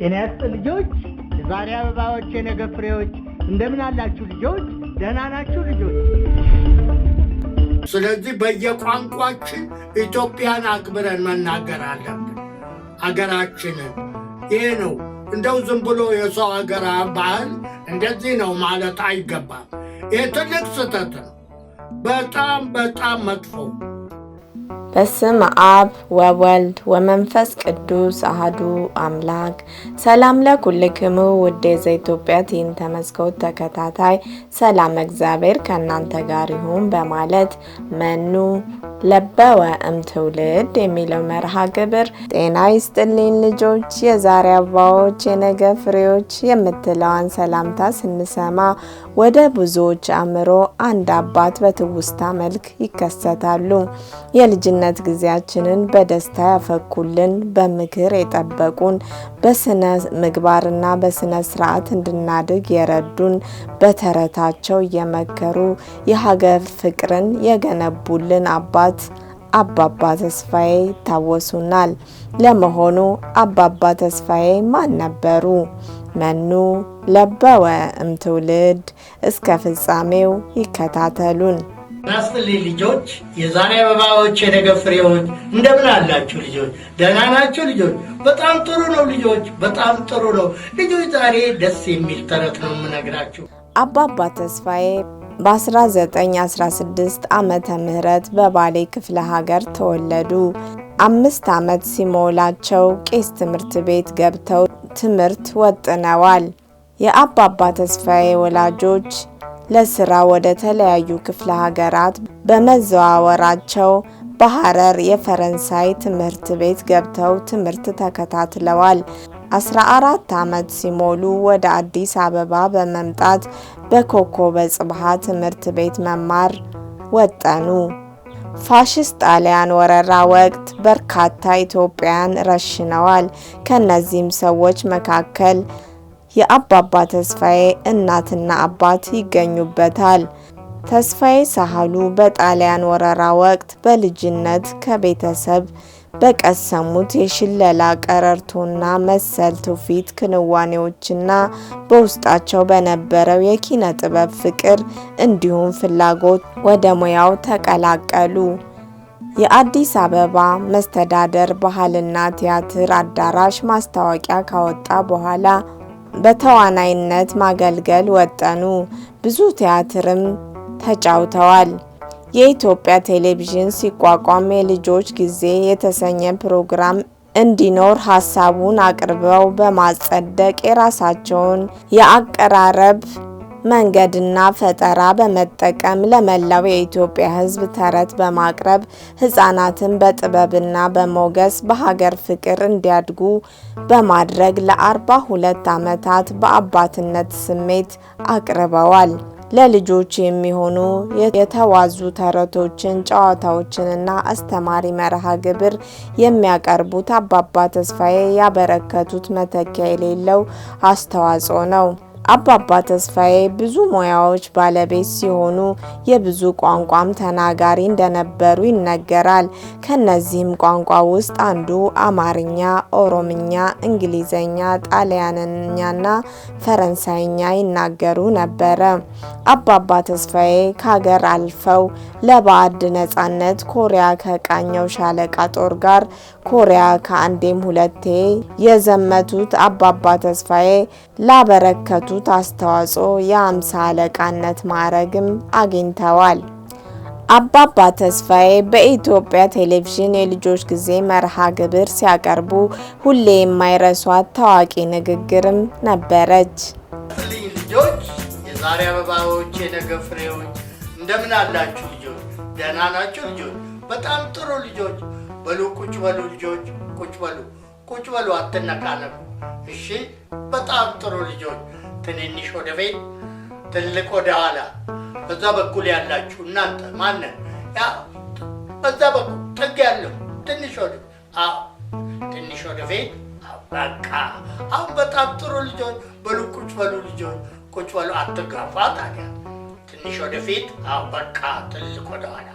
ጤና ይስጥልኝ ልጆች፣ የዛሬ አበባዎች የነገ ፍሬዎች። እንደምን አላችሁ ልጆች? ደህና ናችሁ ልጆች? ስለዚህ በየቋንቋችን ኢትዮጵያን አክብረን መናገር አለብን። አገራችንን ይሄ ነው። እንደው ዝም ብሎ የሰው ሀገር ባህል እንደዚህ ነው ማለት አይገባም። ይህ ትልቅ ስህተት ነው። በጣም በጣም መጥፎ። በስመ አብ ወወልድ ወመንፈስ ቅዱስ አሐዱ አምላክ። ሰላም ለኩልክሙ ውድ የዘኢትዮጵያ ትዕይንተ መስኮት ተከታታይ፣ ሰላም እግዚአብሔር ከእናንተ ጋር ይሁን በማለት መኑ ለበወ እምትውልድ የሚለው መርሃ ግብር ጤና ይስጥልኝ ልጆች። የዛሬ አበባዎች የነገ ፍሬዎች የምትለዋን ሰላምታ ስንሰማ ወደ ብዙዎች አእምሮ አንድ አባት በትውስታ መልክ ይከሰታሉ። የልጅነት ጊዜያችንን በደስታ ያፈኩልን፣ በምክር የጠበቁን፣ በስነ ምግባርና በስነ ስርዓት እንድናድግ የረዱን፣ በተረታቸው እየመከሩ የሀገር ፍቅርን የገነቡልን አባት አባባ ተስፋዬ ይታወሱናል። ለመሆኑ አባባ ተስፋዬ ማን ነበሩ? መኑ ለበወ እምትውልድ። እስከ ፍጻሜው ይከታተሉን። ናስትልኝ ልጆች፣ የዛሬ አበባዎች የነገ ፍሬዎች። እንደምን አላችሁ ልጆች? ደህና ናችሁ ልጆች? በጣም ጥሩ ነው ልጆች፣ በጣም ጥሩ ነው ልጆች። ዛሬ ደስ የሚል ተረት ነው የምነግራችሁ። አባባ ተስፋዬ በ1916 ዓመተ ምህረት በባሌ ክፍለ ሀገር ተወለዱ። 5 ዓመት ሲሞላቸው ቄስ ትምህርት ቤት ገብተው ትምህርት ወጥነዋል። የአባባ ተስፋዬ ወላጆች ለስራ ወደ ተለያዩ ክፍለ ሀገራት በመዘዋወራቸው በሐረር የፈረንሳይ ትምህርት ቤት ገብተው ትምህርት ተከታትለዋል። 14 ዓመት ሲሞሉ ወደ አዲስ አበባ በመምጣት በኮከበ ጽባህ ትምህርት ቤት መማር ወጠኑ። ፋሽስት ጣሊያን ወረራ ወቅት በርካታ ኢትዮጵያን ረሽነዋል። ከነዚህም ሰዎች መካከል የአባባ ተስፋዬ እናትና አባት ይገኙበታል። ተስፋዬ ሳህሉ በጣሊያን ወረራ ወቅት በልጅነት ከቤተሰብ በቀሰሙት የሽለላ ቀረርቶና መሰል ትውፊት ክንዋኔዎችና በውስጣቸው በነበረው የኪነ ጥበብ ፍቅር እንዲሁም ፍላጎት ወደ ሙያው ተቀላቀሉ። የአዲስ አበባ መስተዳደር ባህልና ቲያትር አዳራሽ ማስታወቂያ ካወጣ በኋላ በተዋናይነት ማገልገል ወጠኑ። ብዙ ቲያትርም ተጫውተዋል። የኢትዮጵያ ቴሌቪዥን ሲቋቋም የልጆች ጊዜ የተሰኘ ፕሮግራም እንዲኖር ሀሳቡን አቅርበው በማጸደቅ የራሳቸውን የአቀራረብ መንገድና ፈጠራ በመጠቀም ለመላው የኢትዮጵያ ሕዝብ ተረት በማቅረብ ሕፃናትን በጥበብና በሞገስ በሀገር ፍቅር እንዲያድጉ በማድረግ ለ42 ዓመታት በአባትነት ስሜት አቅርበዋል። ለልጆች የሚሆኑ የተዋዙ ተረቶችን፣ ጨዋታዎችንና አስተማሪ መርሃ ግብር የሚያቀርቡት አባባ ተስፋዬ ያበረከቱት መተኪያ የሌለው አስተዋጽኦ ነው። አባባ ተስፋዬ ብዙ ሙያዎች ባለቤት ሲሆኑ የብዙ ቋንቋም ተናጋሪ እንደነበሩ ይነገራል። ከነዚህም ቋንቋ ውስጥ አንዱ አማርኛ፣ ኦሮምኛ፣ እንግሊዘኛ፣ ጣሊያንኛና ፈረንሳይኛ ይናገሩ ነበረ። አባባ ተስፋዬ ከሀገር አልፈው ለባዕድ ነጻነት ኮሪያ ከቃኘው ሻለቃ ጦር ጋር ኮሪያ ከአንዴም ሁለቴ የዘመቱት አባባ ተስፋዬ ላበረከቱት አስተዋጽኦ የ50 አለቃነት ማዕረግም አግኝተዋል። አባባ ተስፋዬ በኢትዮጵያ ቴሌቪዥን የልጆች ጊዜ መርሃ ግብር ሲያቀርቡ ሁሌ የማይረሷት ታዋቂ ንግግርም ነበረች። ልጆች፣ የዛሬ አበባዎች የነገ ፍሬዎች። እንደምን አላችሁ ልጆች? ደህና ናችሁ ልጆች? በጣም ጥሩ ልጆች። በሉ ቁጭ በሉ ልጆች፣ ቁጭ በሉ፣ ቁጭ በሉ፣ አትነቃነቁ። እሺ፣ በጣም ጥሩ ልጆች። ትንንሽ ወደፊት፣ ትልቅ ወደ ኋላ። በዛ በኩል ያላችሁ እናንተ ማንን? ያ በዛ በኩል ጥግ ያለው ትንሽ ወደ ትንሽ ወደፊት። በቃ አሁን በጣም ጥሩ ልጆች። በሉ ቁጭ በሉ ልጆች፣ ቁጭ በሉ፣ አትጋፋ ታዲያ። ትንሽ ወደፊት። በቃ ትልቅ ወደ ኋላ።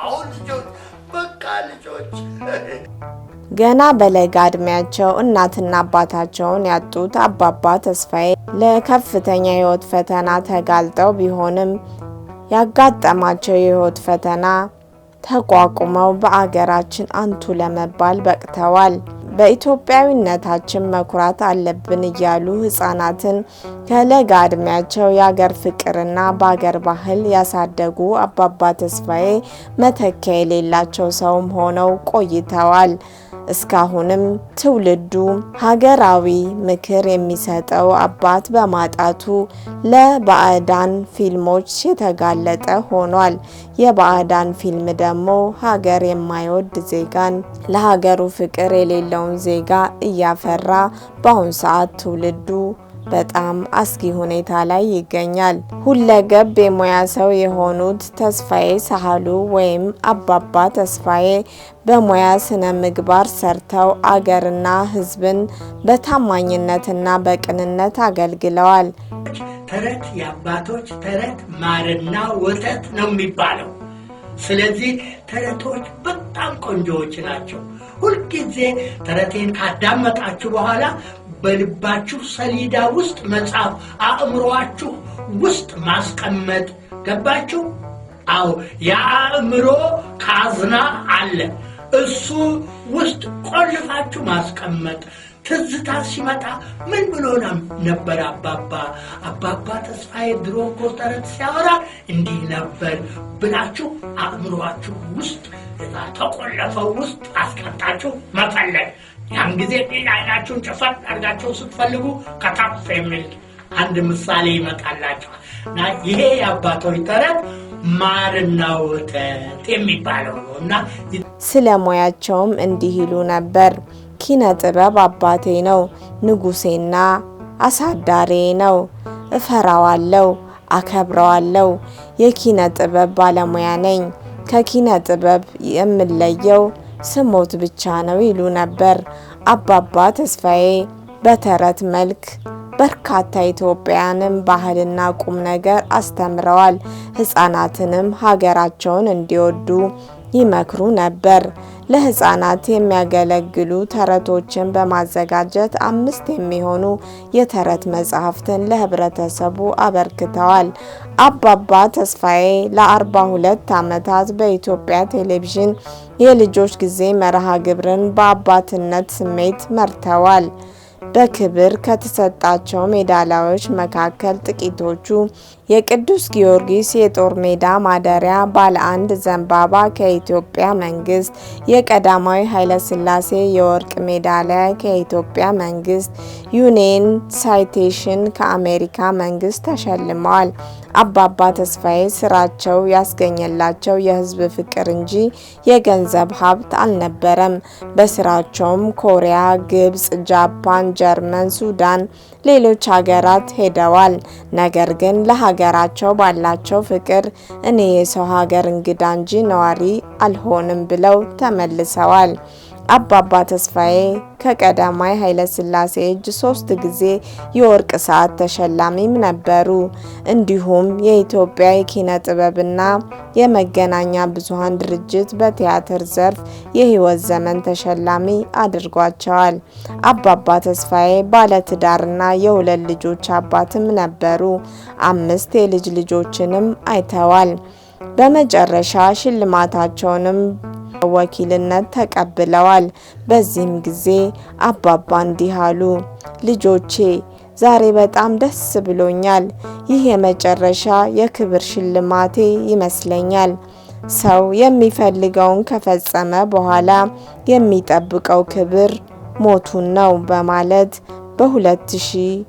አሁን ልጆች፣ በቃ ልጆች። ገና በለጋ ዕድሜያቸው እናትና አባታቸውን ያጡት አባባ ተስፋዬ ለከፍተኛ የሕይወት ፈተና ተጋልጠው ቢሆንም ያጋጠማቸው የሕይወት ፈተና ተቋቁመው በአገራችን አንቱ ለመባል በቅተዋል። በኢትዮጵያዊነታችን መኩራት አለብን እያሉ ሕፃናትን ከለጋ ዕድሜያቸው የአገር ፍቅርና በአገር ባህል ያሳደጉ አባባ ተስፋዬ መተኪያ የሌላቸው ሰውም ሆነው ቆይተዋል። እስካሁንም ትውልዱ ሀገራዊ ምክር የሚሰጠው አባት በማጣቱ ለባዕዳን ፊልሞች የተጋለጠ ሆኗል። የባዕዳን ፊልም ደግሞ ሀገር የማይወድ ዜጋን፣ ለሀገሩ ፍቅር የሌለውን ዜጋ እያፈራ በአሁኑ ሰዓት ትውልዱ በጣም አስጊ ሁኔታ ላይ ይገኛል። ሁለገብ የሙያ ሰው የሆኑት ተስፋዬ ሳህሉ ወይም አባባ ተስፋዬ በሙያ ስነ ምግባር ሰርተው አገርና ሕዝብን በታማኝነትና በቅንነት አገልግለዋል። ተረት የአባቶች ተረት ማርና ወተት ነው የሚባለው። ስለዚህ ተረቶች በጣም ቆንጆዎች ናቸው። ሁልጊዜ ተረቴን ካዳመጣችሁ በኋላ በልባችሁ ሰሌዳ ውስጥ መጻፍ፣ አእምሮአችሁ ውስጥ ማስቀመጥ። ገባችሁ? አዎ፣ የአእምሮ ካዝና አለ። እሱ ውስጥ ቆልፋችሁ ማስቀመጥ። ትዝታ ሲመጣ ምን ብሎ ነበር አባባ ተስፋዬ ድሮ እኮ ተረት ሲያወራ እንዲህ ነበር ብላችሁ አእምሮአችሁ ውስጥ ተቆለፈው ውስጥ አስቀምጣችሁ መፈለግ። ያን ጊዜ አይናችሁን ጨፈን አድርጋችሁ ስትፈልጉ ከታፍ የሚል አንድ ምሳሌ ይመጣላችኋል። እና ይሄ የአባቶች ተረት ማርና ወተት የሚባለው ነው። እና ስለ ሙያቸውም እንዲህ ይሉ ነበር። ኪነ ጥበብ አባቴ ነው፣ ንጉሴና አሳዳሬ ነው። እፈራዋለሁ፣ አከብረዋለሁ። የኪነ ጥበብ ባለሙያ ነኝ። ከኪነ ጥበብ የምለየው ስሞት ብቻ ነው ይሉ ነበር። አባባ ተስፋዬ በተረት መልክ በርካታ ኢትዮጵያውያንን ባህልና ቁም ነገር አስተምረዋል። ሕፃናትንም ሀገራቸውን እንዲወዱ ይመክሩ ነበር። ለሕፃናት የሚያገለግሉ ተረቶችን በማዘጋጀት 5 የሚሆኑ የተረት መጻሕፍትን ለህብረተሰቡ አበርክተዋል። አባባ ተስፋዬ ለ42 ዓመታት በኢትዮጵያ ቴሌቪዥን የልጆች ጊዜ መርሃ ግብርን በአባትነት ስሜት መርተዋል። በክብር ከተሰጣቸው ሜዳሊያዎች መካከል ጥቂቶቹ የቅዱስ ጊዮርጊስ የጦር ሜዳ ማደሪያ ባለ 1 ዘንባባ ከኢትዮጵያ መንግስት፣ የቀዳማዊ ኃይለ ሥላሴ የወርቅ ሜዳሊያ ከኢትዮጵያ መንግስት፣ ዩኔን ሳይቴሽን ከአሜሪካ መንግስት ተሸልመዋል። አባባ ተስፋዬ ስራቸው ያስገኘላቸው የህዝብ ፍቅር እንጂ የገንዘብ ሀብት አልነበረም። በስራቸውም ኮሪያ፣ ግብጽ፣ ጃፓን፣ ጀርመን፣ ሱዳን፣ ሌሎች ሀገራት ሄደዋል። ነገር ግን ለሀገራቸው ባላቸው ፍቅር እኔ የሰው ሀገር እንግዳ እንጂ ነዋሪ አልሆንም ብለው ተመልሰዋል። አባባ ተስፋዬ ከቀዳማዊ ኃይለ ሥላሴ እጅ 3 ጊዜ የወርቅ ሰዓት ተሸላሚም ነበሩ። እንዲሁም የኢትዮጵያ የኪነ ጥበብና የመገናኛ ብዙሃን ድርጅት በቲያትር ዘርፍ የህይወት ዘመን ተሸላሚ አድርጓቸዋል። አባባ ተስፋዬ ባለትዳርና የ2 ልጆች አባትም ነበሩ። 5 የልጅ ልጆችንም አይተዋል። በመጨረሻ ሽልማታቸውንም ወኪልነት ተቀብለዋል። በዚህም ጊዜ አባባ እንዲህ አሉ። ልጆቼ ዛሬ በጣም ደስ ብሎኛል። ይህ የመጨረሻ የክብር ሽልማቴ ይመስለኛል። ሰው የሚፈልገውን ከፈጸመ በኋላ የሚጠብቀው ክብር ሞቱን ነው በማለት በ2009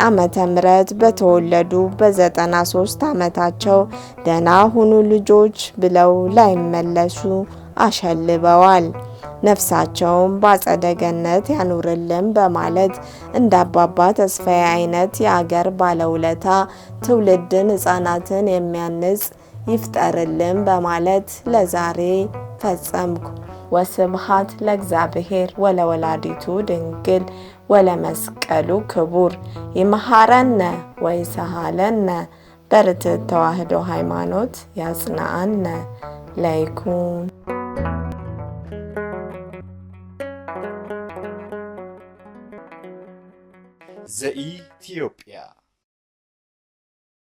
ዓመተ ምህረት በተወለዱ በ93 ዓመታቸው ደህና ሁኑ ልጆች ብለው ላይመለሱ አሸልበዋል። ነፍሳቸውን በአጸደ ገነት ያኑርልን በማለት እንደ አባባ ተስፋዬ አይነት የአገር ባለውለታ ትውልድን፣ ሕፃናትን የሚያንጽ ይፍጠርልን በማለት ለዛሬ ፈጸምኩ። ወስብሐት ለእግዚአብሔር ወለወላዲቱ ድንግል ወለመስቀሉ ክቡር። ይመሐረነ ወይሰሃለነ በርትዕት ተዋሕዶ ሃይማኖት ያጽናአነ ለይኩን ዘኢትዮጵያ